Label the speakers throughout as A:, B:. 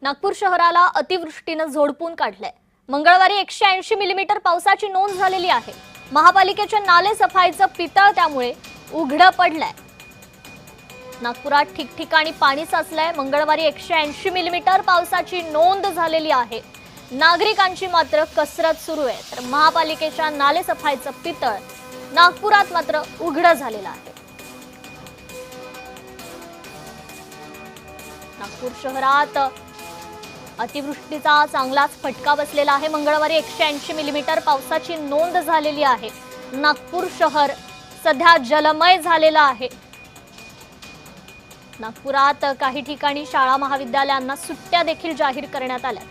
A: नागपूर शहराला अतिवृष्टीने झोडपून काढलंय। मंगळवारी 180 मिलीमीटर पावसाची नोंद झालेली आहे। महापालिकेच्या नाले सफाईचं पितळ त्यामुळे उघडं पडलंय। नागपुरात ठिकठिकाणी पाणी साचलंय। मंगळवारी 180 मिलीमीटर पावसाची नोंद झालेली आहे। नागरिकांची मात्र कसरत सुरू आहे। तर महापालिकेच्या नाले सफाईचं पितळ नागपुरात मात्र उघडं झालेलं आहे। नागपूर शहरात अतिवृष्टीचा चांगलाच फटका बसलेला आहे। मंगळवारी 180 मिलीमीटर पावसाची नोंद झालेली आहे। नागपूर शहर सध्या जलमय झालेलं आहे। नागपुरात काही ठिकाणी शाळा महाविद्यालयांना सुट्ट्या देखील जाहीर करण्यात आल्या।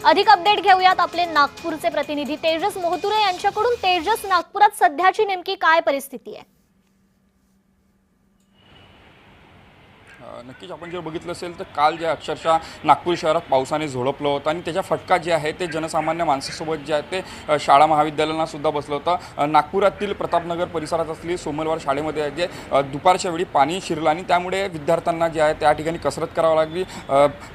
A: अधिक अपडेट घेऊयात आपले नागपूरचे प्रतिनिधी तेजस मोहतुरे यांच्याकडून। तेजस, नागपुरात सध्याची नेमकी काय परिस्थिती आहे?
B: नक्कीच आपण जर बघितलं असेल तर काल जे अक्षरशः नागपूर शहरात पावसाने झोडपलं होतं आणि त्याचा फटका जे आहे ते जनसामान्य माणसासोबत जे आहे ते शाळा महाविद्यालयांना सुद्धा बसलं होतं। नागपुरातील प्रतापनगर परिसरात असलेली सोमलवार शाळेमध्ये जे दुपारच्या वेळी पाणी शिरलं आणि त्यामुळे विद्यार्थ्यांना जे आहे त्या ठिकाणी कसरत करावी लागली।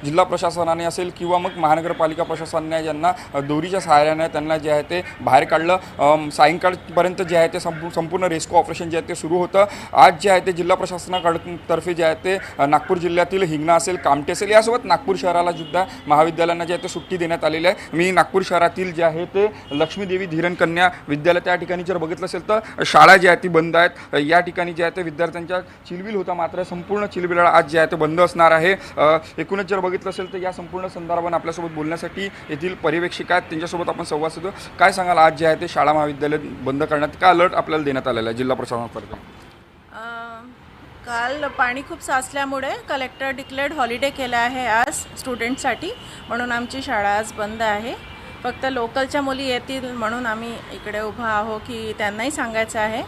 B: जिल्हा प्रशासनाने असेल किंवा मग महानगरपालिका प्रशासनाने ज्यांना दोरीच्या सहाय्याने त्यांना जे आहे ते बाहेर काढलं। सायंकाळपर्यंत जे आहे ते संपूर्ण रेस्क्यू ऑपरेशन जे आहे ते सुरू होतं। आज जे आहे ते जिल्हा प्रशासनातर्फे जे आहे ते नागपूर जिल्ह्यातील हिंगणा असेल, कामठी असेल यासोबत नागपूर शहराला सुद्धा महाविद्यालयांना जे आहे ते सुट्टी देण्यात आलेली आहे। मी नागपूर शहरातील जे आहे ते लक्ष्मीदेवी धीरण कन्या विद्यालय त्या ठिकाणी जर बघितलं असेल तर शाळा जी आहे ती बंद आहेत। या ठिकाणी जे आहे ते विद्यार्थ्यांच्या चिलबिल होता, मात्र संपूर्ण चिलबिल आज जे आहे ते बंद असणार आहे। एकूणच जर बघितलं असेल तर या संपूर्ण संदर्भात आपल्यासोबत बोलण्यासाठी येथील पर्यवेक्षक आहेत, त्यांच्यासोबत आपण संवाद साधू। काय सांगाल, आज जे आहे ते शाळा महाविद्यालय बंद करण्यात काय अलर्ट आपल्याला देण्यात आलेला आहे जिल्हा प्रशासनातर्फे?
C: काल पाणी खूप साचल्यामुळे कलेक्टर डिक्लेअर्ड हॉलिडे केला आहे आज स्टुडंटसाठी, म्हणून आमची शाळा आज बंद आहे। फक्त लोकलच्या मुली येतील म्हणून आम्ही इकडे उभा आहो की त्यांनाही सांगायचं आहे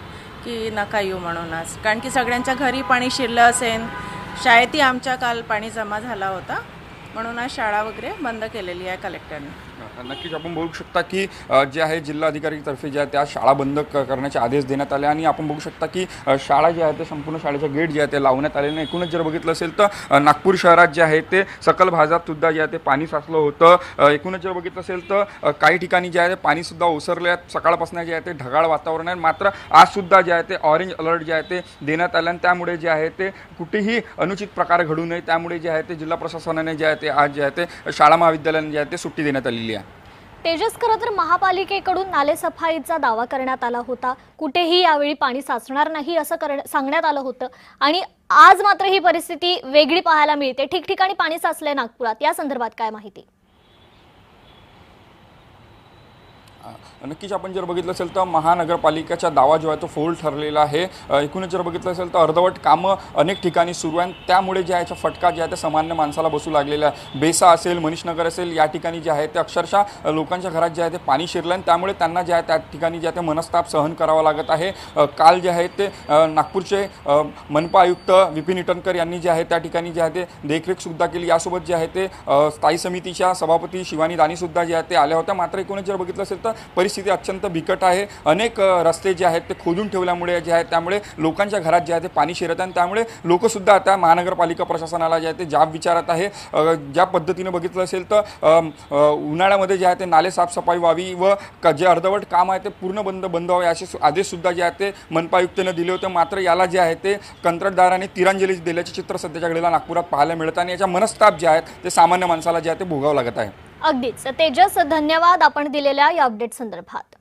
C: की नका येऊ म्हणून आज, कारण की सगळ्यांच्या घरी पाणी शिरलं असेल, शाळेतही आमच्या काल पाणी जमा झाला होता, म्हणून आज शाळा वगैरे बंद केलेली आहे कलेक्टरने।
B: नक्कीच आपण बघू शकता की जे आहे जिल्हाधिकारीतर्फे ज्या त्या शाळा बंद करण्याचे आदेश देण्यात आले आणि आपण बघू शकता की शाळा जे आहे ते संपूर्ण शाळेच्या गेट जे आहे ते लावण्यात आले नाही। एकूणच जर बघितलं असेल तर नागपूर शहरात जे आहे ते सकल भागात सुद्धा जे आहे ते पाणी साचलं होतं। एकूणच जर बघितलं असेल तर काही ठिकाणी जे आहे ते पाणी सुद्धा ओसरले आहेत। सकाळपासून जे आहे ते ढगाळ वातावरण आहे, मात्र आज सुद्धा जे आहे ते ऑरेंज अलर्ट जे आहे ते देण्यात आले आणि त्यामुळे जे आहे ते कुठेही अनुचित प्रकार घडू नये त्यामुळे जे आहे ते जिल्हा प्रशासनाने जे आहे ते आज जे आहे ते शाळा महाविद्यालयांना जे आहे ते सुट्टी देण्यात आलेली आहे।
A: तेजस, खरं तर महापालिकेकडून नाले सफाईचा दावा करण्यात आला होता, कुठेही यावेळी पाणी साचणार नाही असं सांगण्यात आलं होतं आणि आज मात्र ही परिस्थिती वेगळी पाहायला मिळते। ठिकठिकाणी पाणी साचलंय नागपुरात, या संदर्भात काय माहिती?
B: नक्कीच आपण जर बघितलं असेल तर महानगरपालिकेचा दावा जो आहे तो फोल ठरलेला आहे। एकूणच जर बघितलं असेल तर अर्धवट कामं अनेक ठिकाणी सुरू आहेत, त्यामुळे जे आहे याचा फटका जे आहे ते सामान्य माणसाला बसू लागलेला आहे। बेसा असेल, मनीषनगर असेल या ठिकाणी जे आहे ते अक्षरशः लोकांच्या घरात जे आहे ते पाणी शिरलं आणि त्यामुळे त्यांना जे आहे त्या ठिकाणी जे आहे ते मनस्ताप सहन करावा लागत आहे। काल जे आहे ते नागपूरचे मनपा आयुक्त विपिन इटनकर यांनी जे आहे त्या ठिकाणी जे आहे ते देखरेखसुद्धा केली। यासोबत जे आहे ते स्थायी समितीच्या सभापती शिवानी दानीसुद्धा जे आहे ते आल्या होत्या। मात्र एकूणच जर बघितलं असेल तर परिस्थिती अत्यंत बिकट आहे। अनेक रस्ते जे आहेत ते खोदून ठेवल्यामुळे जे आहे त्यामुळे लोकांच्या घरात जे आहे ते पाणी शिरत आहे आणि त्यामुळे लोकसुद्धा आता महानगरपालिका प्रशासनाला जे आहे ते जाब विचारत आहे। ज्या पद्धतीने बघितलं असेल तर उन्हाळ्यामध्ये जे आहे ते नाले साफसफाई व्हावी व जे अर्धवट काम आहे ते पूर्ण बंद व्हावे असे आदेशसुद्धा जे आहे ते मनपा आयुक्तांनी दिले होते। मात्र याला जे आहे ते कंत्राटदाराने तिरांजली दिल्याचे चित्र सध्याच्या घडीला नागपुरात पाहायला मिळत आणि याच्या मनस्ताप जे आहेत ते सामान्य माणसाला जे आहे ते भोगावं लागत आहे।
A: अगदीच तेजस, धन्यवाद आपण दिलेल्या या अपडेट संदर्भात।